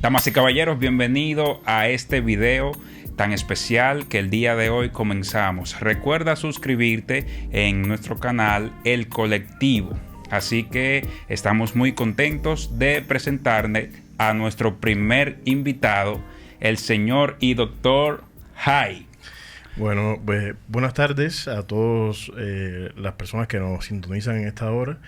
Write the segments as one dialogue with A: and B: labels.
A: Damas y caballeros, bienvenidos a este video tan especial que el día de hoy comenzamos. Recuerda suscribirte en nuestro canal El Colectivo. Así que estamos muy contentos de presentarle a nuestro primer invitado, el señor y doctor Jai.
B: Bueno, pues buenas tardes a todas las personas que nos sintonizan en esta hora.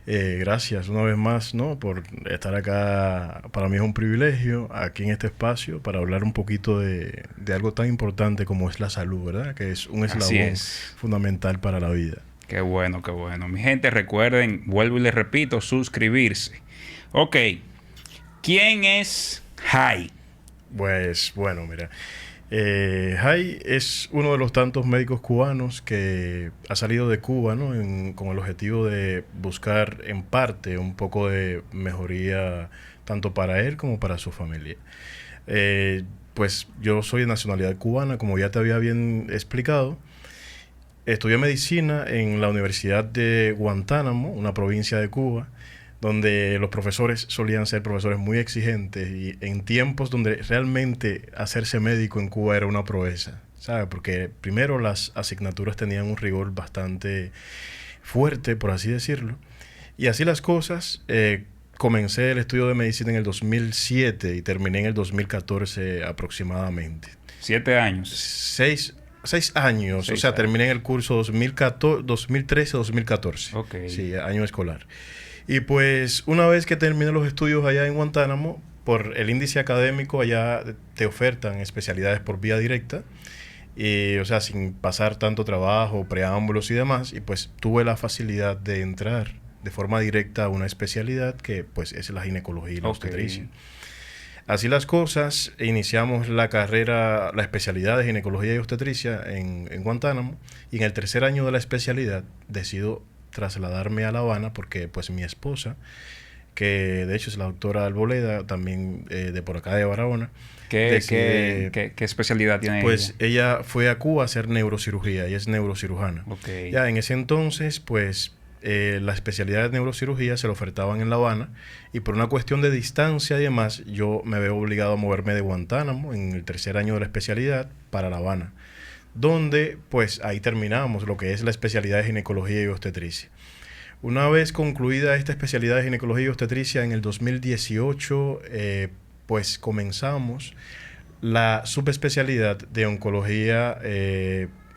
B: Gracias una vez más, ¿no?, por estar acá. Para mí es un privilegio aquí en este espacio para hablar un poquito de algo tan importante como es la salud, ¿verdad? Que es un eslabón fundamental para la vida.
A: Qué bueno, qué bueno. Mi gente, recuerden, vuelvo y les repito, suscribirse. Ok, ¿quién es Jai?
B: Pues bueno, mira. Jai es uno de los tantos médicos cubanos que ha salido de Cuba, ¿no?, con el objetivo de buscar en parte un poco de mejoría tanto para él como para su familia. Pues yo soy de nacionalidad cubana, como ya te había bien explicado. Estudié medicina en la Universidad de Guantánamo, una provincia de Cuba, donde los profesores solían ser profesores muy exigentes y en tiempos donde realmente hacerse médico en Cuba era una proeza, ¿sabes? Porque primero las asignaturas tenían un rigor bastante fuerte, por así decirlo. Y así las cosas, comencé el estudio de medicina en el 2007 y terminé en el 2014 aproximadamente.
A: 7 años.
B: 6 años, o sea, terminé en el curso 2013-2014.
A: Ok.
B: Sí, año escolar. Y pues una vez que terminé los estudios allá en Guantánamo, por el índice académico allá te ofertan especialidades por vía directa, y, o sea, sin pasar tanto trabajo, preámbulos y demás, y pues tuve la facilidad de entrar de forma directa a una especialidad que pues es la ginecología y la obstetricia. Así las cosas, iniciamos la carrera, la especialidad de ginecología y obstetricia en Guantánamo, y en el tercer año de la especialidad decido trasladarme a La Habana porque pues mi esposa, que de hecho es la doctora Alboleda, también de por acá de Barahona.
A: ¿Qué especialidad tiene
B: pues ella fue a Cuba a hacer neurocirugía, ella es neurocirujana.
A: Okay.
B: Ya en ese entonces pues la especialidad de neurocirugía se la ofertaban en La Habana, y por una cuestión de distancia y demás yo me veo obligado a moverme de Guantánamo en el tercer año de la especialidad para La Habana, donde pues ahí terminamos lo que es la especialidad de ginecología y obstetricia. Una vez concluida esta especialidad de ginecología y obstetricia en el 2018, pues comenzamos la subespecialidad de oncología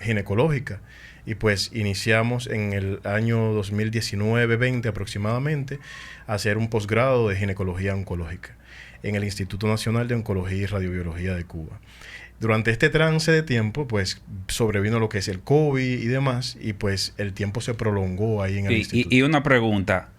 B: ginecológica, y pues iniciamos en el año 2019-20 aproximadamente a hacer un posgrado de ginecología oncológica en el Instituto Nacional de Oncología y Radiobiología de Cuba. Durante este trance de tiempo, pues sobrevino lo que es el COVID y demás, y pues el tiempo se prolongó ahí en el instituto.
A: Y una pregunta.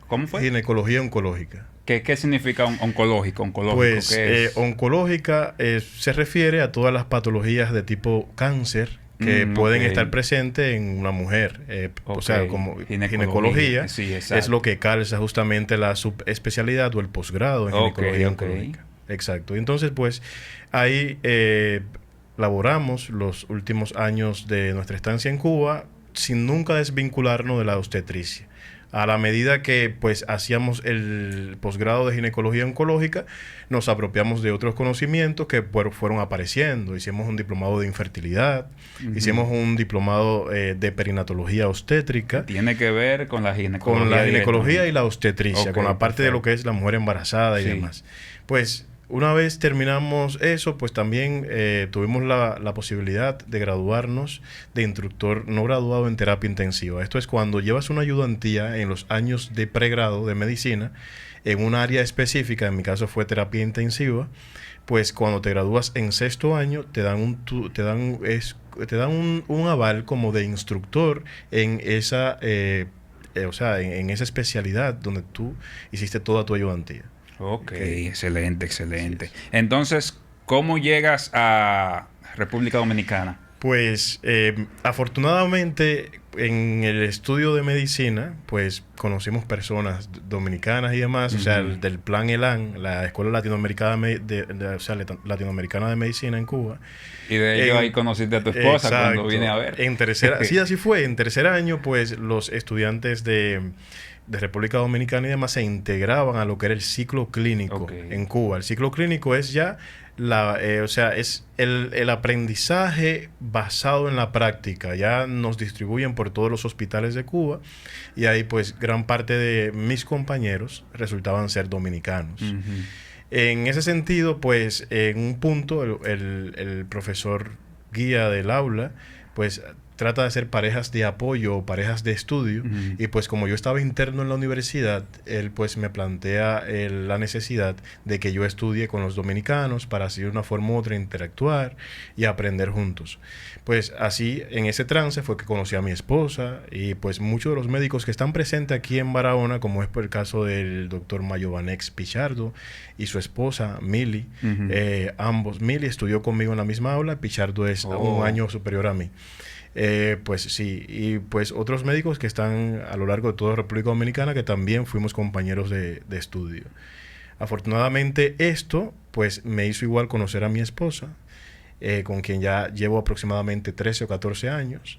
A: ¿Cómo fue?
B: Ginecología oncológica.
A: ¿Qué significa oncológico?
B: Pues oncológica se refiere a todas las patologías de tipo cáncer que pueden estar presentes en una mujer. O sea, como ginecología
A: sí,
B: es lo que calza justamente la subespecialidad o el posgrado en ginecología oncológica. Exacto. Entonces, pues, ahí laboramos los últimos años de nuestra estancia en Cuba sin nunca desvincularnos de la obstetricia. A la medida que pues hacíamos el posgrado de ginecología oncológica, nos apropiamos de otros conocimientos que fueron apareciendo. Hicimos un diplomado de infertilidad, hicimos un diplomado de perinatología obstétrica.
A: Tiene que ver con la ginecología.
B: Con la ginecología y la obstetricia, con la parte de lo que es la mujer embarazada y demás. Pues una vez terminamos eso, pues también tuvimos la posibilidad de graduarnos de instructor no graduado en terapia intensiva. Esto es cuando llevas una ayudantía en los años de pregrado de medicina en un área específica, en mi caso fue terapia intensiva. Pues cuando te gradúas en sexto año te dan un aval como de instructor en esa, o sea, en esa especialidad donde tú hiciste toda tu ayudantía.
A: Ok, excelente. Entonces, ¿cómo llegas a República Dominicana?
B: Pues afortunadamente en el estudio de medicina, pues conocimos personas dominicanas y demás, o sea, del plan ELAN, la Escuela Latinoamericana o sea, Latinoamericana de Medicina en Cuba.
A: Y de ello ahí conociste a tu esposa cuando vine a ver.
B: Sí, así fue. En tercer año, pues los estudiantes de República Dominicana y demás se integraban a lo que era el ciclo clínico en Cuba. El ciclo clínico es ya o sea, es el aprendizaje basado en la práctica. Ya nos distribuyen por todos los hospitales de Cuba y ahí pues gran parte de mis compañeros resultaban ser dominicanos. En ese sentido, pues en un punto el profesor guía del aula pues trata de hacer parejas de apoyo o parejas de estudio y pues como yo estaba interno en la universidad, él pues me plantea la necesidad de que yo estudie con los dominicanos para así de una forma u otra interactuar y aprender juntos. Pues así en ese trance fue que conocí a mi esposa y pues muchos de los médicos que están presentes aquí en Barahona, como es por el caso del doctor Mayovanex Pichardo y su esposa Mili, ambos, Mili estudió conmigo en la misma aula, Pichardo es un año superior a mí. Pues sí, y pues otros médicos que están a lo largo de toda República Dominicana que también fuimos compañeros de estudio. Afortunadamente esto pues me hizo igual conocer a mi esposa, con quien ya llevo aproximadamente 13 o 14 años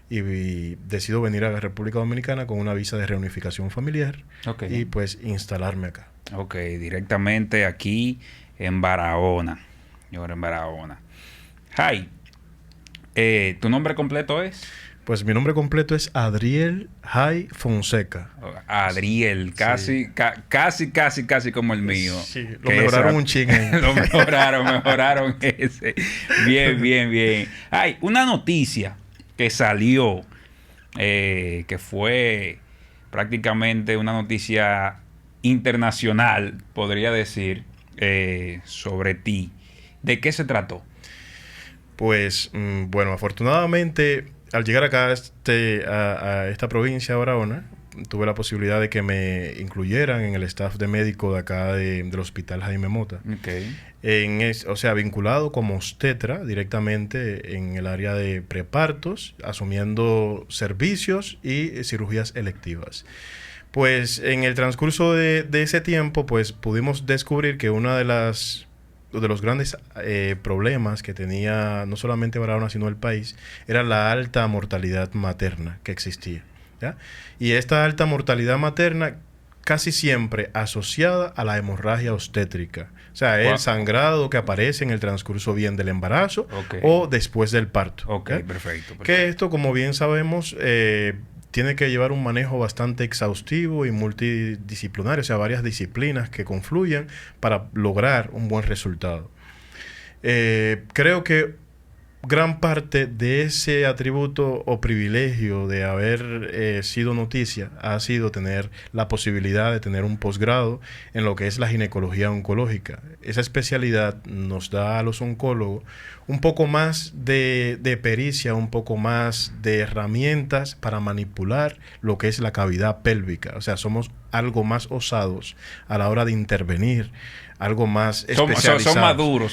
B: y decido venir a la República Dominicana con una visa de reunificación familiar y pues instalarme acá.
A: Ok, directamente aquí en Barahona. Yo ahora en Barahona. Hi. ¿Tu nombre completo es?
B: Pues mi nombre completo es Adriel Jai Fonseca.
A: Adriel, casi como el mío.
B: Sí, lo mejoraron un chingue.
A: Lo mejoraron ese. Bien. Hay una noticia que salió, que fue prácticamente una noticia internacional, podría decir, sobre ti. ¿De qué se trató?
B: Pues, bueno, afortunadamente, al llegar acá a esta provincia de Barahona, tuve la posibilidad de que me incluyeran en el staff de médico de acá del Hospital Jaime Mota. O sea, vinculado como obstetra directamente en el área de prepartos, asumiendo servicios y cirugías electivas. Pues, en el transcurso de ese tiempo, pues, pudimos descubrir que una de los grandes problemas que tenía no solamente Barahona sino el país era la alta mortalidad materna que existía, ¿ya? Y esta alta mortalidad materna casi siempre asociada a la hemorragia obstétrica, o sea, el sangrado que aparece en el transcurso bien del embarazo o después del parto.
A: Perfecto.
B: Que esto, como bien sabemos, tiene que llevar un manejo bastante exhaustivo y multidisciplinario, o sea, varias disciplinas que confluyen para lograr un buen resultado. Creo que gran parte de ese atributo o privilegio de haber sido noticia ha sido tener la posibilidad de tener un posgrado en lo que es la ginecología oncológica. Esa especialidad nos da a los oncólogos un poco más de pericia, un poco más de herramientas para manipular lo que es la cavidad pélvica. O sea, somos algo más osados a la hora de intervenir, algo más especializados.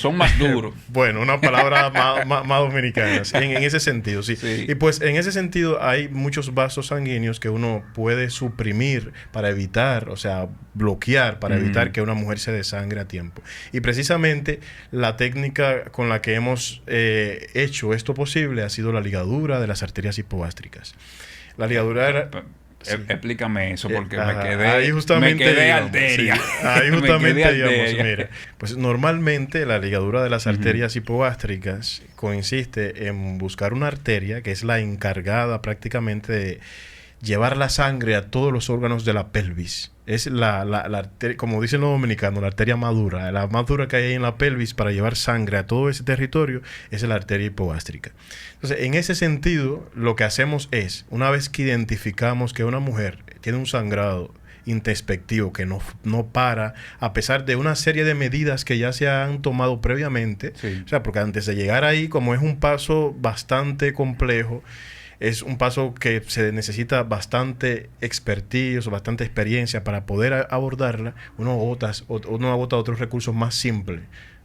A: Son más duros.
B: Bueno, una palabra más dominicana, en ese sentido, sí. Y pues en ese sentido hay muchos vasos sanguíneos que uno puede suprimir para evitar, o sea, bloquear para evitar que una mujer se desangre a tiempo. Y precisamente la técnica con la que hemos hecho esto posible ha sido la ligadura de las arterias hipogástricas. La ligadura...
A: Sí. Explícame eso porque me
B: quedé
A: arteria.
B: Sí, ahí justamente digamos, mira, pues normalmente la ligadura de las arterias hipogástricas consiste en buscar una arteria que es la encargada prácticamente de llevar la sangre a todos los órganos de la pelvis. Es la arteria, como dicen los dominicanos, la arteria madura. La más dura que hay ahí en la pelvis para llevar sangre a todo ese territorio es la arteria hipogástrica. Entonces, en ese sentido, lo que hacemos es, una vez que identificamos que una mujer tiene un sangrado introspectivo que no para, a pesar de una serie de medidas que ya se han tomado previamente, o sea, porque antes de llegar ahí, como es un paso bastante complejo, es un paso que se necesita bastante expertise o bastante experiencia para poder abordarla. Uno agota otros recursos más simples,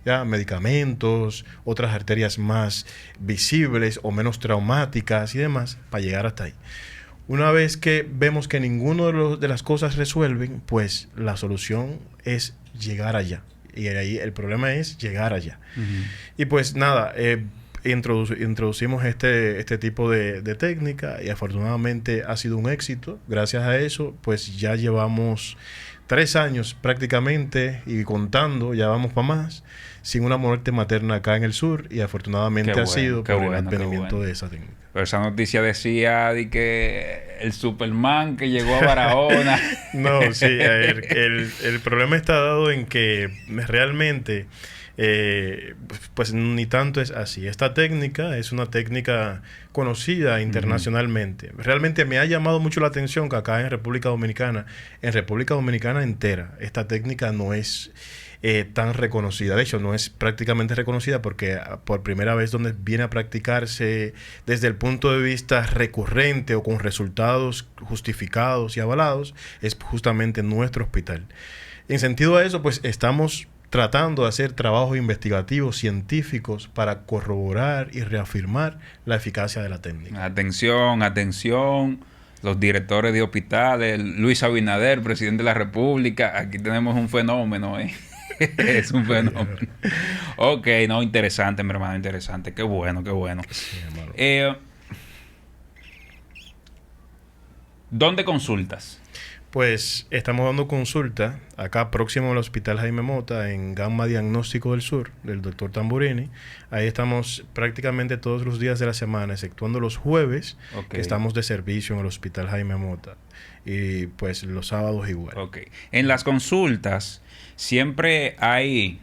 B: ya medicamentos, otras arterias más visibles o menos traumáticas y demás, para llegar hasta ahí. Una vez que vemos que ninguno de las cosas resuelven, pues la solución es llegar allá. Y ahí el problema es llegar allá. Y pues nada, introducimos este tipo de técnica y afortunadamente ha sido un éxito. Gracias a eso, pues ya llevamos 3 años prácticamente y contando, ya vamos para más, sin una muerte materna acá en el sur y afortunadamente sido por el advenimiento de esa técnica.
A: Pero esa noticia decía de que el Superman que llegó a Barahona.
B: No, sí, el problema está dado en que realmente, pues ni tanto es así. Esta técnica es una técnica conocida internacionalmente. Realmente me ha llamado mucho la atención que acá en República Dominicana entera, esta técnica no es tan reconocida. De hecho, no es prácticamente reconocida porque por primera vez donde viene a practicarse desde el punto de vista recurrente o con resultados justificados y avalados es justamente en nuestro hospital. En sentido a eso, pues estamos tratando de hacer trabajos investigativos, científicos, para corroborar y reafirmar la eficacia de la técnica.
A: Atención, atención, los directores de hospitales, Luis Abinader, presidente de la República, aquí tenemos un fenómeno, es un fenómeno. Ok, no, interesante, mi hermano, interesante. Qué bueno, qué bueno. Sí, ¿dónde consultas?
B: Pues estamos dando consulta acá próximo al Hospital Jaime Mota, en Gamma Diagnóstico del Sur, del doctor Tamburini. Ahí estamos prácticamente todos los días de la semana, exceptuando los jueves, que estamos de servicio en el Hospital Jaime Mota. Y pues los sábados igual.
A: Ok. En las consultas siempre hay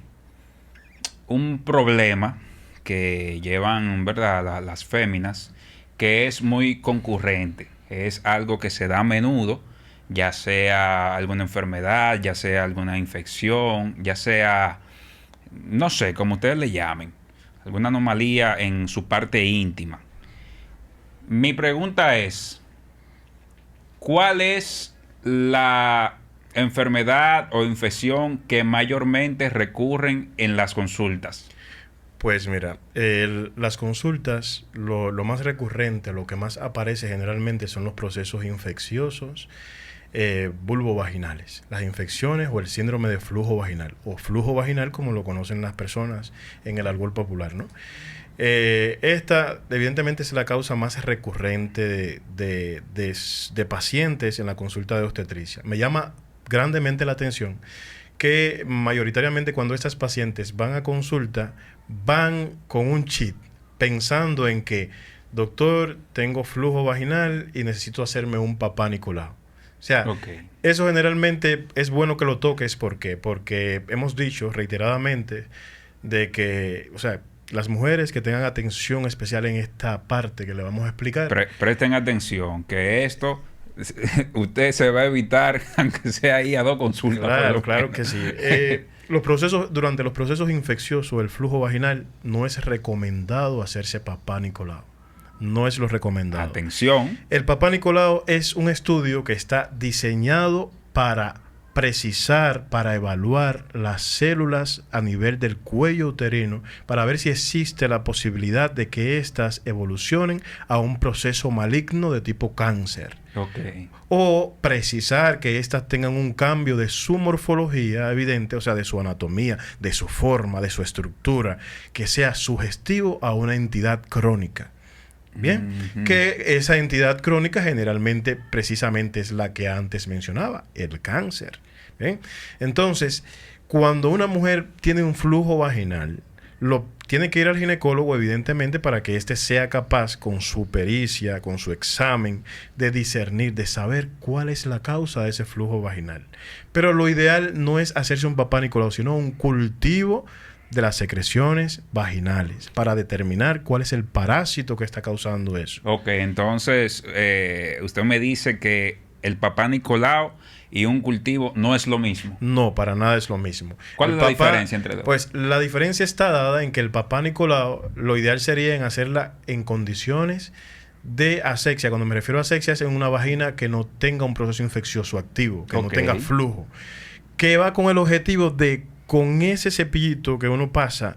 A: un problema que llevan, ¿verdad?, las féminas, que es muy concurrente. Es algo que se da a menudo, ya sea alguna enfermedad, ya sea alguna infección, ya sea, no sé, como ustedes le llamen, alguna anomalía en su parte íntima. Mi pregunta es, ¿cuál es la enfermedad o infección que mayormente recurren en las consultas?
B: Pues mira, las consultas, lo más recurrente, lo que más aparece generalmente son los procesos infecciosos vulvovaginales, las infecciones o el síndrome de flujo vaginal, o flujo vaginal como lo conocen las personas en el argot popular, ¿no? Esta evidentemente es la causa más recurrente de pacientes en la consulta de obstetricia. Me llama grandemente la atención que mayoritariamente cuando estas pacientes van a consulta, van con un chip pensando en que, doctor, tengo flujo vaginal y necesito hacerme un papá Nicolau. O sea, eso generalmente es bueno que lo toques. ¿Por qué? Porque hemos dicho reiteradamente de que, o sea, las mujeres que tengan atención especial en esta parte que le vamos a explicar.
A: Presten atención, que esto usted se va a evitar, aunque sea ahí a 2 consultas.
B: Claro que sí. Durante los procesos infecciosos, el flujo vaginal no es recomendado hacerse papá Nicolau. No es lo recomendado.
A: Atención.
B: El papá Nicolau es un estudio que está diseñado para precisar, para evaluar las células a nivel del cuello uterino, para ver si existe la posibilidad de que éstas evolucionen a un proceso maligno de tipo cáncer. O precisar que éstas tengan un cambio de su morfología evidente, o sea, de su anatomía, de su forma, de su estructura, que sea sugestivo a una entidad crónica. Bien, que esa entidad crónica generalmente precisamente es la que antes mencionaba, el cáncer. Bien, entonces, cuando una mujer tiene un flujo vaginal, tiene que ir al ginecólogo evidentemente para que éste sea capaz con su pericia, con su examen, de discernir, de saber cuál es la causa de ese flujo vaginal. Pero lo ideal no es hacerse un papá Nicolau, sino un cultivo de las secreciones vaginales para determinar cuál es el parásito que está causando eso.
A: Ok, entonces usted me dice que el papá Nicolau y un cultivo no es lo mismo.
B: No, para nada es lo mismo.
A: ¿Cuál es la diferencia entre dos?
B: Pues la diferencia está dada en que el papá Nicolau, lo ideal sería en hacerla en condiciones de asexia. Cuando me refiero a asexia es en una vagina que no tenga un proceso infeccioso activo, que no tenga flujo, que va con el objetivo de con ese cepillito que uno pasa,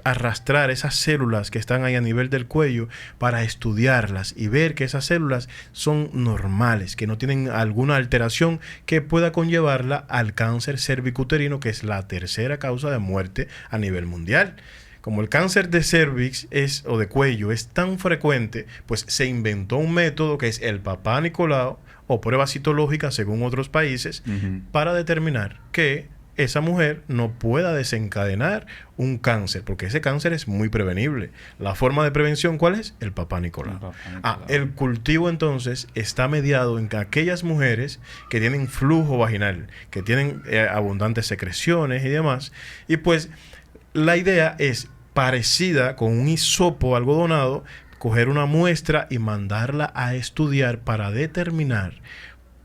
B: arrastrar esas células que están ahí a nivel del cuello para estudiarlas y ver que esas células son normales, que no tienen alguna alteración que pueda conllevarla al cáncer cervicuterino, que es la tercera causa de muerte a nivel mundial. Como el cáncer de cervix o de cuello es tan frecuente, pues se inventó un método que es el Papá Nicolau o prueba citológica según otros países para determinar que esa mujer no pueda desencadenar un cáncer, porque ese cáncer es muy prevenible. La forma de prevención, ¿cuál es? El Papá Nicolau. El cultivo entonces está mediado en aquellas mujeres que tienen flujo vaginal, que tienen abundantes secreciones y demás. Y pues la idea es parecida con un hisopo algodonado, coger una muestra y mandarla a estudiar para determinar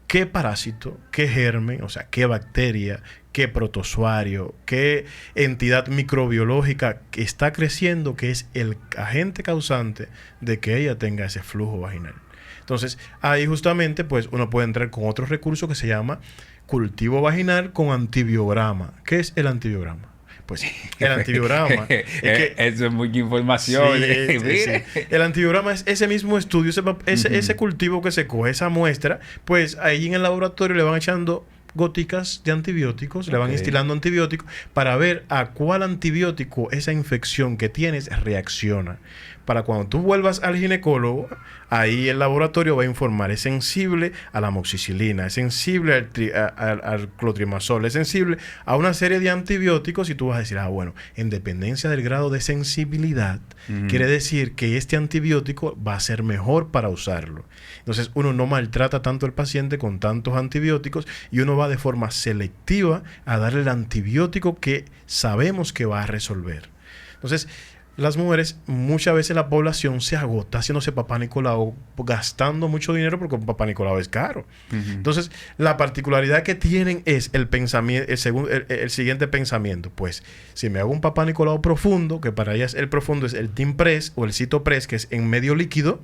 B: qué parásito, qué germen, o sea, qué bacteria, qué protozoario, qué entidad microbiológica que está creciendo, que es el agente causante de que ella tenga ese flujo vaginal. Entonces, ahí justamente, pues, uno puede entrar con otro recurso que se llama cultivo vaginal con antibiograma. ¿Qué es el antibiograma? Pues el antibiograma
A: eso es mucha información.
B: Sí. El antibiograma es ese mismo estudio, ese cultivo que se coge, esa muestra, pues ahí en el laboratorio le van echando goticas de antibióticos, le van instilando antibióticos para ver a cuál antibiótico esa infección que tienes reacciona. Para cuando tú vuelvas al ginecólogo, ahí el laboratorio va a informar, es sensible a la amoxicilina, es sensible al clotrimazol, es sensible a una serie de antibióticos y tú vas a decir, bueno, en dependencia del grado de sensibilidad, quiere decir que este antibiótico va a ser mejor para usarlo. Entonces uno no maltrata tanto al paciente con tantos antibióticos y uno va de forma selectiva a darle el antibiótico que sabemos que va a resolver. Entonces, las mujeres, muchas veces la población se agota haciéndose Papá Nicolau, gastando mucho dinero porque un Papá Nicolau es caro. Entonces, la particularidad que tienen es el pensamiento, el siguiente pensamiento. Pues, si me hago un Papá Nicolau profundo, que para ellas el profundo es el Timpress o el Cytopress, que es en medio líquido,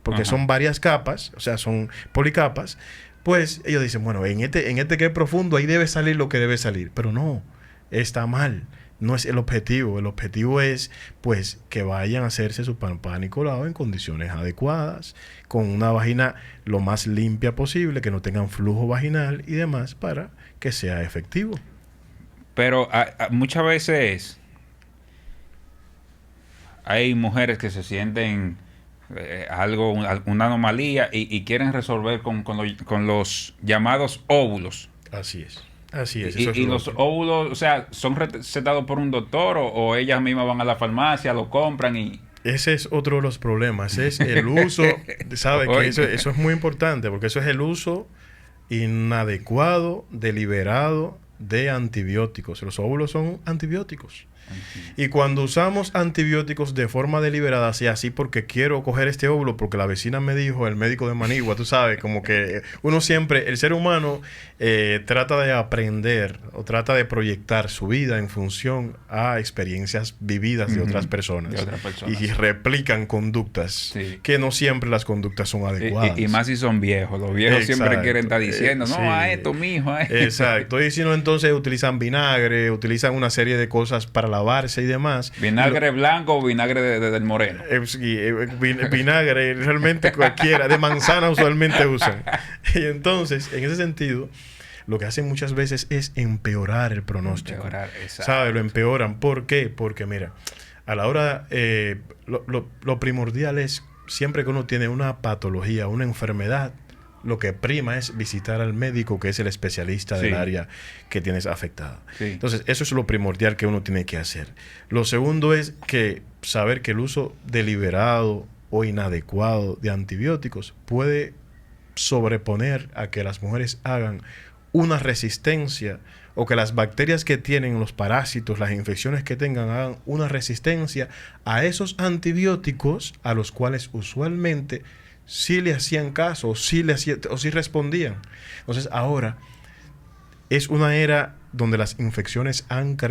B: porque son varias capas, o sea, son policapas, pues ellos dicen, bueno, en este que es profundo, ahí debe salir lo que debe salir. Pero no, está mal. No es el objetivo. El objetivo es, pues, que vayan a hacerse su Papá Nicolau en condiciones adecuadas, con una vagina lo más limpia posible, que no tengan flujo vaginal y demás, para que sea efectivo.
A: Pero muchas veces hay mujeres que se sienten una anomalía y quieren resolver con los llamados óvulos.
B: Así es. Así es.
A: Y los óvulos, o sea, ¿son recetados por un doctor o ellas mismas van a la farmacia, lo compran y...?
B: Ese es otro de los problemas. Es el uso, ¿sabe? Que eso es muy importante porque eso es el uso inadecuado, deliberado de antibióticos. Los óvulos son antibióticos. Y cuando usamos antibióticos de forma deliberada, así porque quiero coger este óvulo, porque la vecina me dijo, el médico de Manigua, tú sabes, como que uno siempre, el ser humano trata de aprender o trata de proyectar su vida en función a experiencias vividas de otras personas. Y replican conductas que no siempre las conductas son adecuadas.
A: Y más si son viejos. Los viejos siempre quieren estar diciendo, a esto, mijo.
B: Exacto. Y si no, entonces utilizan vinagre, utilizan una serie de cosas para lavarse y demás.
A: ¿Vinagre blanco o vinagre del moreno?
B: Vinagre, realmente cualquiera. De manzana usualmente usan. Y entonces, en ese sentido, lo que hacen muchas veces es empeorar el pronóstico. ¿Sabes? Lo empeoran. ¿Por qué? Porque, mira, a la hora... lo primordial es, siempre que uno tiene una patología, una enfermedad, lo que prima es visitar al médico, que es el especialista del área que tienes afectada. Entonces, eso es lo primordial que uno tiene que hacer. Lo segundo es que saber que el uso deliberado o inadecuado de antibióticos puede sobreponer a que las mujeres hagan una resistencia o que las bacterias que tienen, los parásitos, las infecciones que tengan, hagan una resistencia a esos antibióticos a los cuales usualmente sí le hacían caso o sí respondían. Entonces ahora es una era donde las infecciones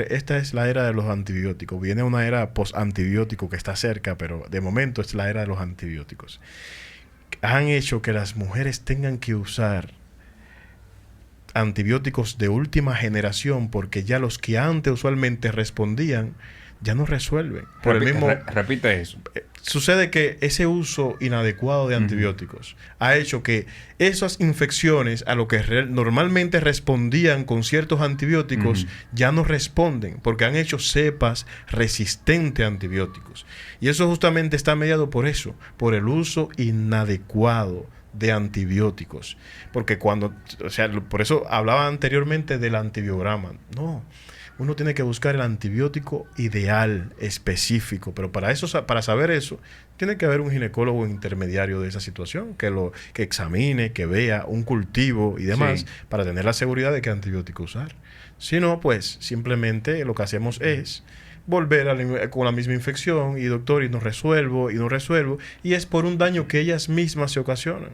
B: esta es la era de los antibióticos. Viene una era post-antibiótico que está cerca, pero de momento es la era de los antibióticos. Han hecho que las mujeres tengan que usar antibióticos de última generación, porque ya los que antes usualmente respondían ya no resuelven. Por el mismo,
A: repite eso.
B: Sucede que ese uso inadecuado de antibióticos ha hecho que esas infecciones a lo que normalmente respondían con ciertos antibióticos ya no responden, porque han hecho cepas resistentes a antibióticos. Y eso justamente está mediado por eso, por el uso inadecuado de antibióticos. Porque por eso hablaba anteriormente del antibiograma. No. Uno tiene que buscar el antibiótico ideal, específico, pero para saber eso, tiene que haber un ginecólogo intermediario de esa situación, que examine, que vea un cultivo y demás, para tener la seguridad de qué antibiótico usar. Si no, pues simplemente lo que hacemos es volver con la misma infección y doctor, y no resuelvo, y es por un daño que ellas mismas se ocasionan.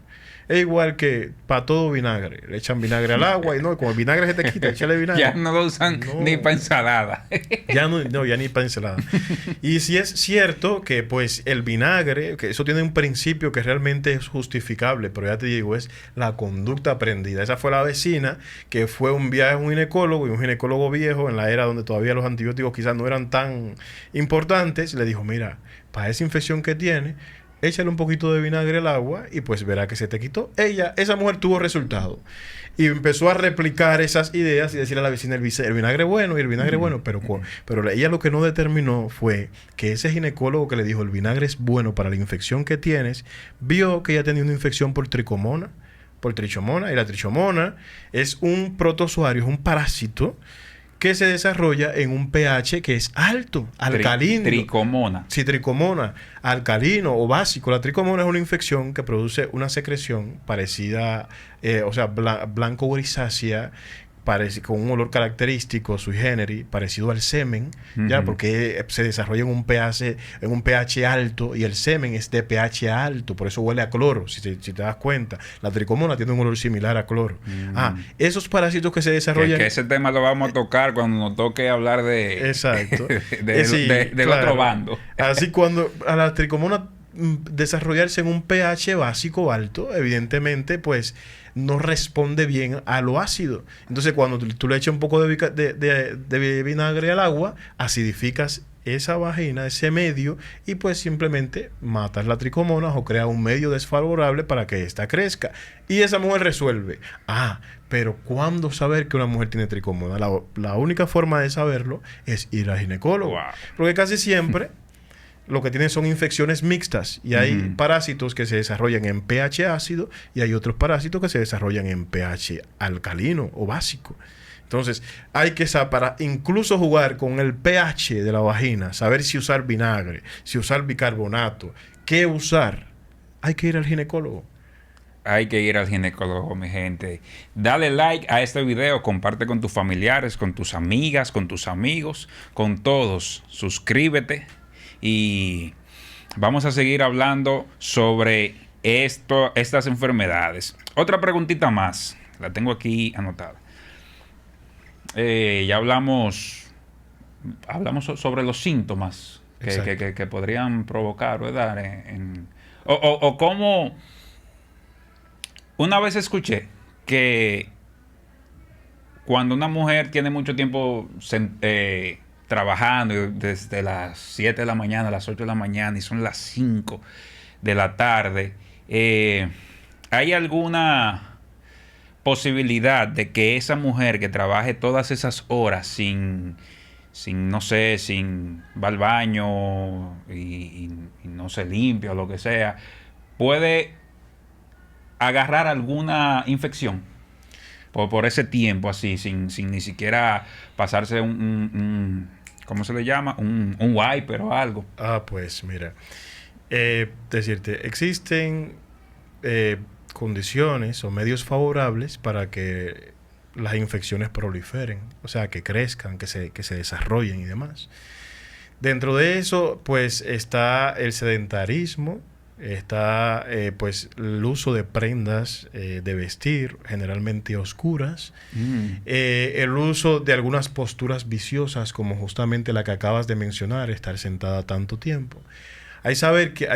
B: Es igual que para todo vinagre. Le echan vinagre al agua y como el vinagre se te quita, échale vinagre.
A: Ya no lo usan ni para ensalada.
B: Ya ni para ensalada. Y si es cierto que pues el vinagre, que eso tiene un principio que realmente es justificable, pero ya te digo, es la conducta aprendida. Esa fue la vecina que fue un viaje a un ginecólogo viejo, en la era donde todavía los antibióticos quizás no eran tan importantes, le dijo, mira, para esa infección que tiene, échale un poquito de vinagre al agua y pues verá que se te quitó. Esa mujer tuvo resultado. Y empezó a replicar esas ideas y decirle a la vecina, el vinagre bueno y el vinagre bueno. Pero ella lo que no determinó fue que ese ginecólogo que le dijo el vinagre es bueno para la infección que tienes, vio que ella tenía una infección por trichomona. Y la trichomona es un protozoario, es un parásito que se desarrolla en un pH que es alto, alcalino.
A: Tricomona.
B: Sí, tricomona, alcalino o básico. La tricomona es una infección que produce una secreción parecida, blanco grisácea, con un olor característico, sui generis, parecido al semen, ya, porque se desarrolla en un pH alto, y el semen es de pH alto, por eso huele a cloro, si te das cuenta. La tricomona tiene un olor similar a cloro. Esos parásitos que se desarrollan...
A: Que ese tema lo vamos a tocar cuando nos toque hablar de...
B: Exacto.
A: del otro bando.
B: Así, cuando a la tricomona desarrollarse en un pH básico alto, evidentemente, pues no responde bien a lo ácido. Entonces, cuando tú le echas un poco de vinagre al agua, acidificas esa vagina, ese medio, y pues simplemente matas la tricomona o creas un medio desfavorable para que ésta crezca. Y esa mujer resuelve. Pero ¿cuándo saber que una mujer tiene tricomona? La única forma de saberlo es ir al ginecólogo. Wow. Porque casi siempre lo que tienen son infecciones mixtas, y hay parásitos que se desarrollan en pH ácido y hay otros parásitos que se desarrollan en pH alcalino o básico. Entonces, hay que para incluso jugar con el pH de la vagina, saber si usar vinagre, si usar bicarbonato, qué usar, hay que ir al ginecólogo.
A: Hay que ir al ginecólogo, mi gente. Dale like a este video, comparte con tus familiares, con tus amigas, con tus amigos, con todos. Suscríbete. Y vamos a seguir hablando sobre estas enfermedades. Otra preguntita más. La tengo aquí anotada. Ya hablamos sobre los síntomas que podrían provocar, ¿verdad? O cómo... Una vez escuché que cuando una mujer tiene mucho tiempo trabajando desde las 7 de la mañana a las 8 de la mañana y son las 5 de la tarde, ¿hay alguna posibilidad de que esa mujer que trabaje todas esas horas sin va al baño y no se limpia o lo que sea, puede agarrar alguna infección por ese tiempo así, sin ni siquiera pasarse ¿cómo se le llama? Un wiper o algo?
B: Pues mira, decirte, existen condiciones o medios favorables para que las infecciones proliferen, o sea, que crezcan, que se desarrollen y demás. Dentro de eso, pues, está el sedentarismo, está pues el uso de prendas de vestir generalmente oscuras, el uso de algunas posturas viciosas, como justamente la que acabas de mencionar, estar sentada tanto tiempo. Hay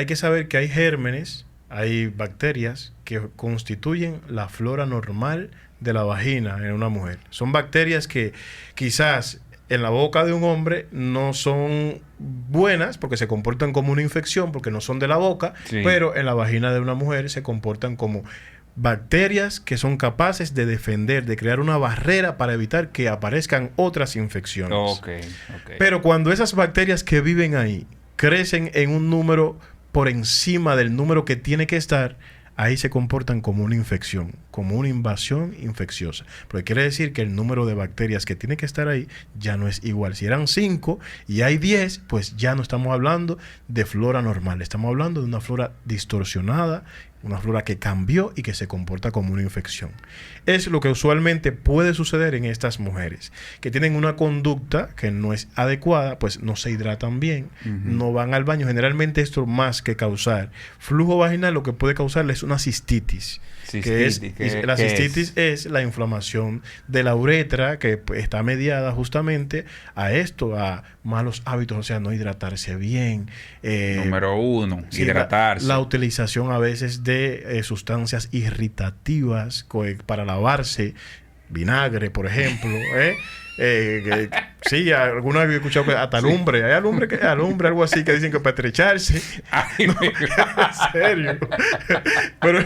B: que saber que hay gérmenes, hay bacterias que constituyen la flora normal de la vagina en una mujer. Son bacterias que quizás en la boca de un hombre no son buenas porque se comportan como una infección, porque no son de la boca,
A: Sí.
B: pero en la vagina de una mujer se comportan como bacterias que son capaces de defender, de crear una barrera para evitar que aparezcan otras infecciones.
A: Ok.
B: Pero cuando esas bacterias que viven ahí crecen en un número por encima del número que tiene que estar, ahí se comportan como una infección, como una invasión infecciosa. Porque quiere decir que el número de bacterias que tiene que estar ahí ya no es igual. Si eran 5 y hay 10, pues ya no estamos hablando de flora normal. Estamos hablando de una flora distorsionada, una flora que cambió y que se comporta como una infección. Es lo que usualmente puede suceder en estas mujeres, que tienen una conducta que no es adecuada, pues no se hidratan bien, no van al baño. Generalmente esto, más que causar flujo vaginal, lo que puede causarles es una cistitis. La cistitis es la inflamación de la uretra que pues, está mediada justamente a esto, a malos hábitos, o sea, no hidratarse bien.
A: Número 1,
B: sí,
A: hidratarse.
B: La utilización a veces de sustancias irritativas para lavarse, vinagre, por ejemplo, sí, alguna vez he escuchado que hasta alumbre, hay alumbre, algo así que dicen que para estrecharse.
A: Ay,
B: no, en serio. Pero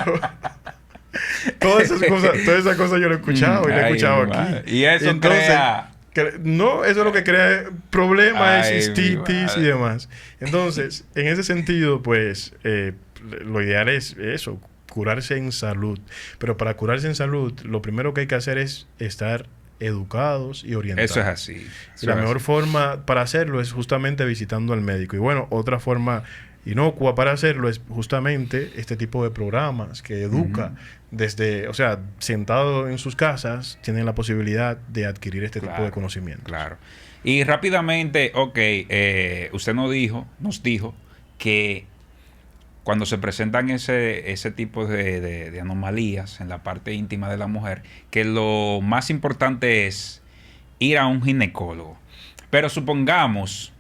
B: todas esas cosas yo lo he escuchado y lo he escuchado aquí.
A: Y eso crea...
B: No, eso es lo que crea problemas, cistitis y
A: madre.
B: demás. Entonces, en ese sentido, pues, lo ideal es eso, curarse en salud. Pero para curarse en salud, lo primero que hay que hacer es estar educados y orientados.
A: Eso es así.
B: Y la mejor forma para hacerlo es justamente visitando al médico. Y bueno, otra forma inocua para hacerlo es justamente este tipo de programas que educa desde, o sea, sentado en sus casas, tienen la posibilidad de adquirir este tipo de conocimientos.
A: Claro. Y rápidamente, usted nos dijo que cuando se presentan ese tipo de anomalías en la parte íntima de la mujer, que lo más importante es ir a un ginecólogo. Pero supongamos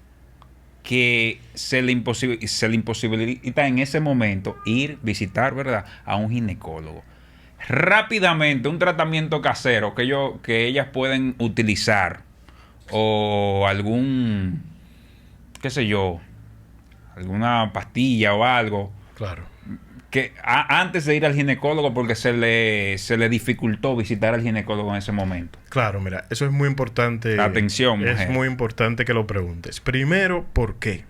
A: que se le imposibilita en ese momento visitar, ¿verdad?, a un ginecólogo. Rápidamente, un tratamiento casero que ellas pueden utilizar, o algún, qué sé yo, alguna pastilla o algo.
B: Claro.
A: Que antes de ir al ginecólogo, porque se le dificultó visitar al ginecólogo en ese momento.
B: Claro, mira, eso es muy importante.
A: Atención, mujer.
B: Es muy importante que lo preguntes. Primero, ¿por qué?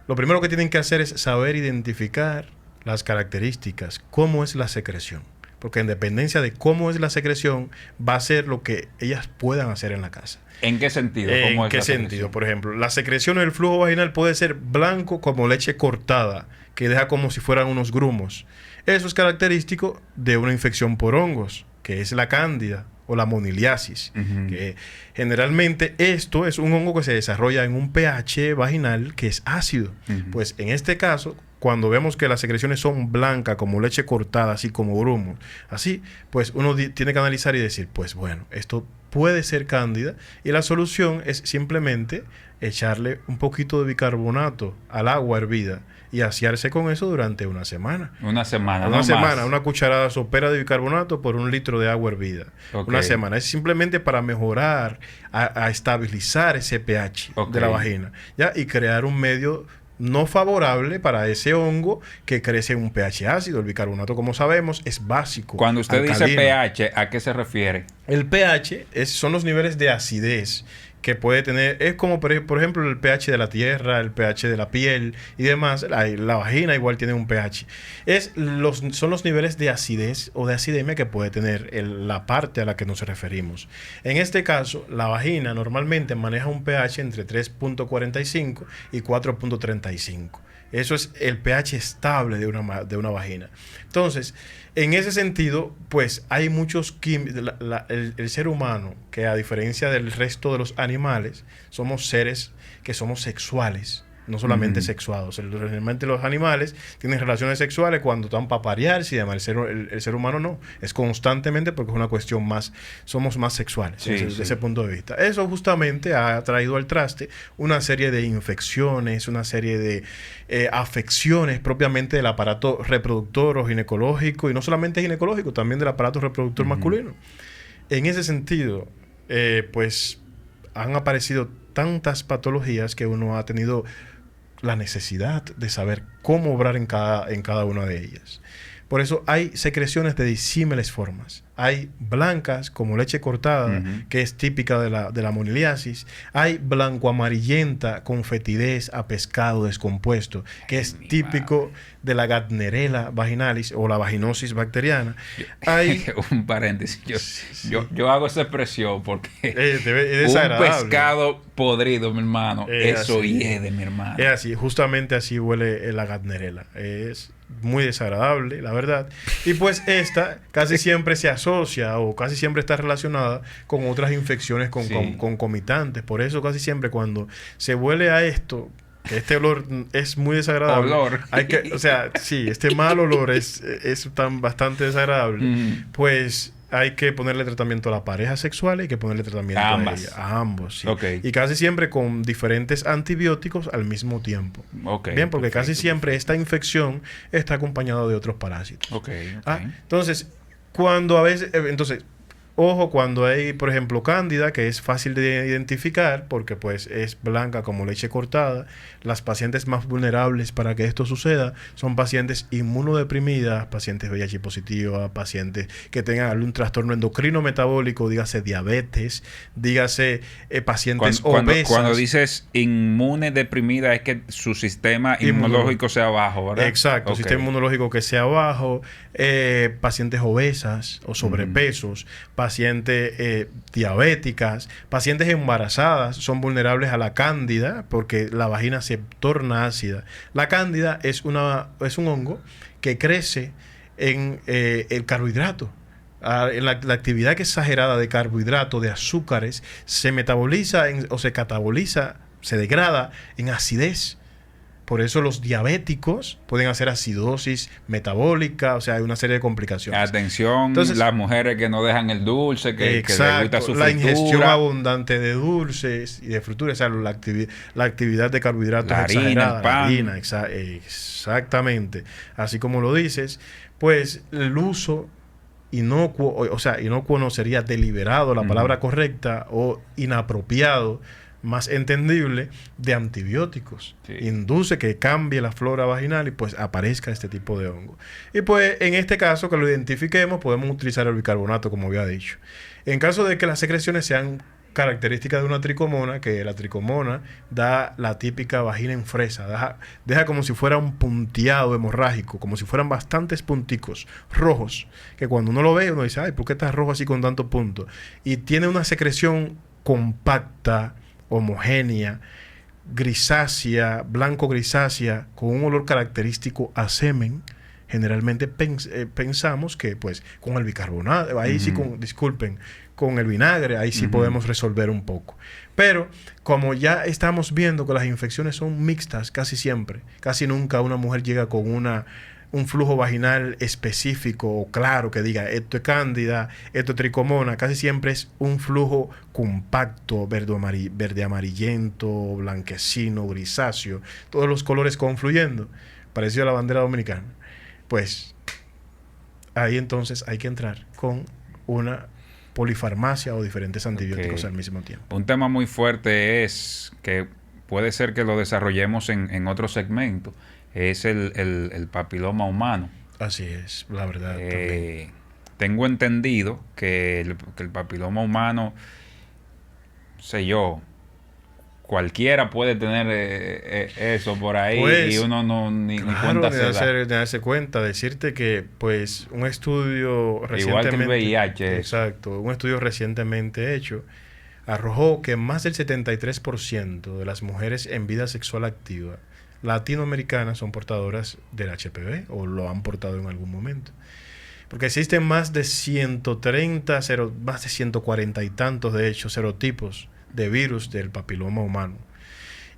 B: Lo primero que tienen que hacer es saber identificar las características, cómo es la secreción. Porque en dependencia de cómo es la secreción, va a ser lo que ellas puedan hacer en la casa.
A: ¿En qué sentido?
B: ¿En qué sentido? Por ejemplo, la secreción en el flujo vaginal puede ser blanco como leche cortada, que deja como si fueran unos grumos. Eso es característico de una infección por hongos, que es la cándida o la moniliasis. Que generalmente esto es un hongo que se desarrolla en un pH vaginal que es ácido. Pues en este caso, cuando vemos que las secreciones son blancas como leche cortada, así como grumos, así, pues uno tiene que analizar y decir, pues bueno, esto puede ser cándida, y la solución es simplemente echarle un poquito de bicarbonato al agua hervida y asearse con eso durante una semana.
A: Una semana,
B: una cucharada sopera de bicarbonato por 1 litro de agua hervida. Una semana. Es simplemente para mejorar, a estabilizar ese pH de la vagina, ¿ya? Y crear un medio no favorable para ese hongo que crece en un pH ácido. El bicarbonato, como sabemos, es básico.
A: Cuando usted
B: alcalino.
A: dice pH, ¿a qué se refiere?
B: El pH son los niveles de acidez que puede tener. Es como, por ejemplo, el pH de la tierra, el pH de la piel y demás. La vagina igual tiene un pH. Son los niveles de acidez o de acidemia que puede tener la parte a la que nos referimos. En este caso, la vagina normalmente maneja un pH entre 3.45 y 4.35. Eso es el pH estable de una vagina. Entonces, en ese sentido, pues hay muchos químicos. El ser humano, que a diferencia del resto de los animales, somos seres que somos sexuales. no solamente sexuados. Realmente los animales tienen relaciones sexuales cuando están para parearse y demás. El ser humano no. Es constantemente porque es una cuestión más... Somos más sexuales desde ese punto de vista. Eso justamente ha traído al traste una serie de infecciones, una serie de afecciones propiamente del aparato reproductor o ginecológico, y no solamente ginecológico, también del aparato reproductor masculino. En ese sentido, pues han aparecido tantas patologías que uno ha tenido la necesidad de saber cómo obrar en cada una de ellas. Por eso hay secreciones de disímiles formas. Hay blancas como leche cortada, que es típica de la moniliasis. Hay blanco amarillenta con fetidez a pescado descompuesto, que es típico de la Gardnerella vaginalis o la vaginosis bacteriana. Hay
A: un paréntesis. Yo hago esa expresión porque
B: es
A: un pescado podrido, mi hermano, eso hiede, mi hermano.
B: Es así, justamente así huele la Gardnerella. Es muy desagradable, la verdad. Y pues esta casi siempre se asocia o casi siempre está relacionada con otras infecciones concomitantes. Por eso casi siempre cuando se huele a esto, que este olor es muy desagradable. Este mal olor es bastante desagradable. Pues hay que ponerle tratamiento a la pareja sexual y hay que ponerle tratamiento a ambos. Sí. Y casi siempre con diferentes antibióticos al mismo tiempo. Bien, porque casi siempre esta infección está acompañada de otros parásitos. Entonces, ojo, cuando hay, por ejemplo, cándida, que es fácil de identificar porque pues es blanca como leche cortada, las pacientes más vulnerables para que esto suceda son pacientes inmunodeprimidas, pacientes VIH positivas, pacientes que tengan algún trastorno endocrino metabólico, dígase diabetes, dígase pacientes obesas.
A: Cuando dices inmune deprimida es que su sistema inmunológico sea bajo, ¿verdad?
B: Exacto, sistema inmunológico que sea bajo, pacientes obesas o sobrepesos, pacientes diabéticas, pacientes embarazadas son vulnerables a la cándida porque la vagina se torna ácida. La cándida es un hongo que crece en el carbohidrato. En la actividad exagerada de carbohidrato, de azúcares, se metaboliza se cataboliza, se degrada en acidez. Por eso los diabéticos pueden hacer acidosis metabólica, o sea, hay una serie de complicaciones.
A: Atención, entonces, las mujeres que no dejan el dulce, que les gusta su fritura.
B: La ingestión abundante de dulces y de frituras, o sea, la actividad de carbohidratos exagerada, la harina, exactamente. Así como lo dices, pues el uso inocuo no sería deliberado, la palabra correcta, o inapropiado, más entendible, de antibióticos. Induce que cambie la flora vaginal y pues aparezca este tipo de hongo. Y pues en este caso que lo identifiquemos podemos utilizar el bicarbonato, como había dicho. En caso de que las secreciones sean características de una tricomona, que la tricomona da la típica vagina en fresa, deja como si fuera un punteado hemorrágico, como si fueran bastantes punticos rojos, que cuando uno lo ve uno dice, ay, ¿por qué está rojo así con tantos puntos? Y tiene una secreción compacta, homogénea, grisácea, blanco-grisácea, con un olor característico a semen. Generalmente pensamos que pues con el bicarbonato, ahí sí, con el vinagre, ahí sí podemos resolver un poco. Pero como ya estamos viendo que las infecciones son mixtas casi siempre, casi nunca una mujer llega con un flujo vaginal específico o claro que diga esto es cándida, esto es tricomona. Casi siempre es un flujo compacto, verde amarillento, blanquecino, grisáceo, todos los colores confluyendo, parecido a la bandera dominicana. Pues ahí entonces hay que entrar con una polifarmacia o diferentes antibióticos al mismo tiempo.
A: Un tema muy fuerte es que puede ser que lo desarrollemos en otro segmento. Es el papiloma humano.
B: Así es, la verdad.
A: Tengo entendido que el papiloma humano, cualquiera puede tener eso por ahí, pues, y uno ni cuenta se da.
B: De darse cuenta, decirte que pues un estudio recientemente...
A: Igual que el VIH.
B: Exacto, un estudio recientemente hecho arrojó que más del 73% de las mujeres en vida sexual activa latinoamericanas son portadoras del HPV o lo han portado en algún momento. Porque existen más de 130, más de 140 y tantos, de hecho, serotipos de virus del papiloma humano.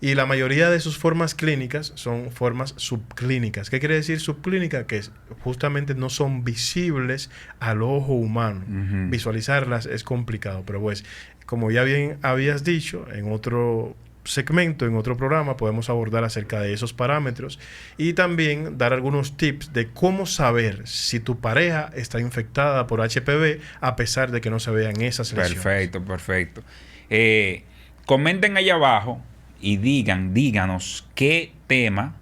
B: Y la mayoría de sus formas clínicas son formas subclínicas. ¿Qué quiere decir subclínica? Que justamente no son visibles al ojo humano. Visualizarlas es complicado, pero pues, como ya bien habías dicho, en otro segmento, en otro programa, podemos abordar acerca de esos parámetros y también dar algunos tips de cómo saber si tu pareja está infectada por HPV a pesar de que no se vean esas lesiones.
A: Perfecto, perfecto. Comenten allá abajo y díganos qué tema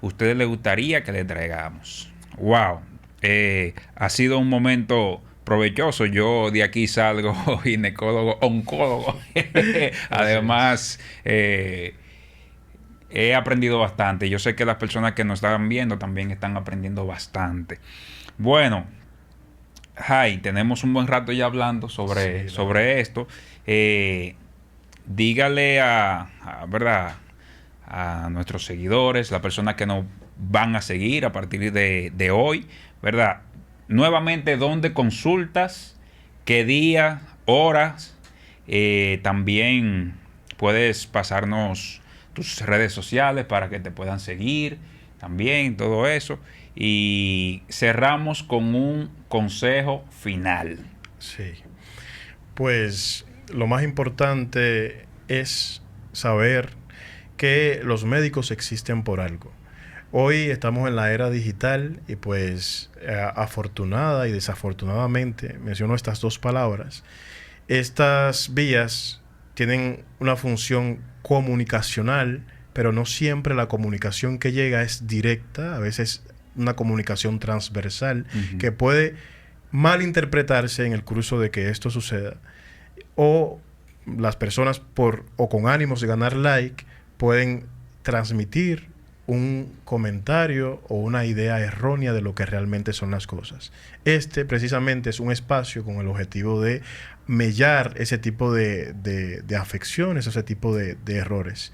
A: a ustedes les gustaría que le traigamos. Wow, ha sido un momento provechoso. Yo de aquí salgo ginecólogo, oncólogo. Además, he aprendido bastante. Yo sé que las personas que nos están viendo también están aprendiendo bastante. Bueno, Jai, tenemos un buen rato ya hablando sobre esto. Dígale ¿verdad?, a nuestros seguidores, las personas que nos van a seguir a partir de hoy, ¿verdad? Nuevamente, ¿dónde consultas? ¿Qué día? ¿Horas? También puedes pasarnos tus redes sociales para que te puedan seguir. También todo eso. Y cerramos con un consejo final.
B: Sí. Pues lo más importante es saber que los médicos existen por algo. Hoy estamos en la era digital y pues afortunada y desafortunadamente, menciono estas dos palabras, estas vías tienen una función comunicacional, pero no siempre la comunicación que llega es directa, a veces una comunicación transversal que puede malinterpretarse en el curso de que esto suceda, o las personas o con ánimos de ganar like pueden transmitir un comentario o una idea errónea de lo que realmente son las cosas. Este precisamente es un espacio con el objetivo de mellar ese tipo de afecciones, ese tipo de errores.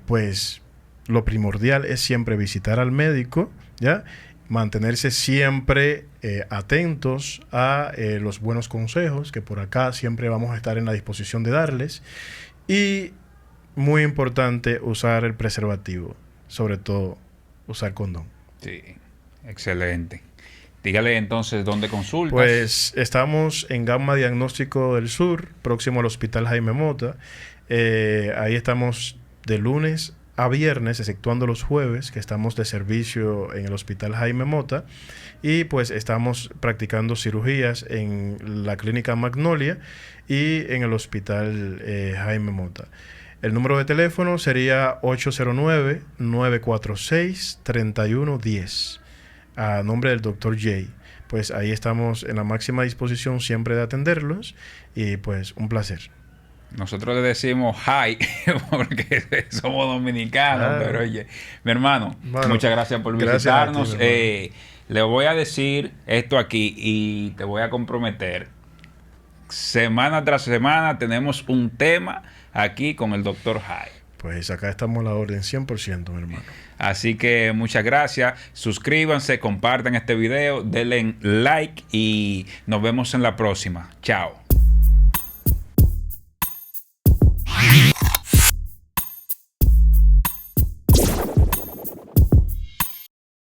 B: Pues lo primordial es siempre visitar al médico, ¿ya? Mantenerse siempre atentos a los buenos consejos, que por acá siempre vamos a estar en la disposición de darles. Y muy importante, usar el preservativo. Sobre todo, usar condón.
A: Sí, excelente. Dígale entonces dónde consultas.
B: Pues estamos en Gamma Diagnóstico del Sur, próximo al Hospital Jaime Mota. Ahí estamos de lunes a viernes, exceptuando los jueves, que estamos de servicio en el Hospital Jaime Mota. Y pues estamos practicando cirugías en la Clínica Magnolia y en el Hospital Jaime Mota. El número de teléfono sería 809-946-3110, a nombre del Dr. J. Pues ahí estamos en la máxima disposición siempre de atenderlos y pues un placer.
A: Nosotros le decimos hi porque somos dominicanos, pero oye, mi hermano, muchas gracias por visitarnos. Le voy a decir esto aquí y te voy a comprometer. Semana tras semana tenemos un tema aquí con el Dr. Jai.
B: Pues acá estamos a la orden 100%, mi hermano.
A: Así que muchas gracias. Suscríbanse, compartan este video, denle like y nos vemos en la próxima. Chao.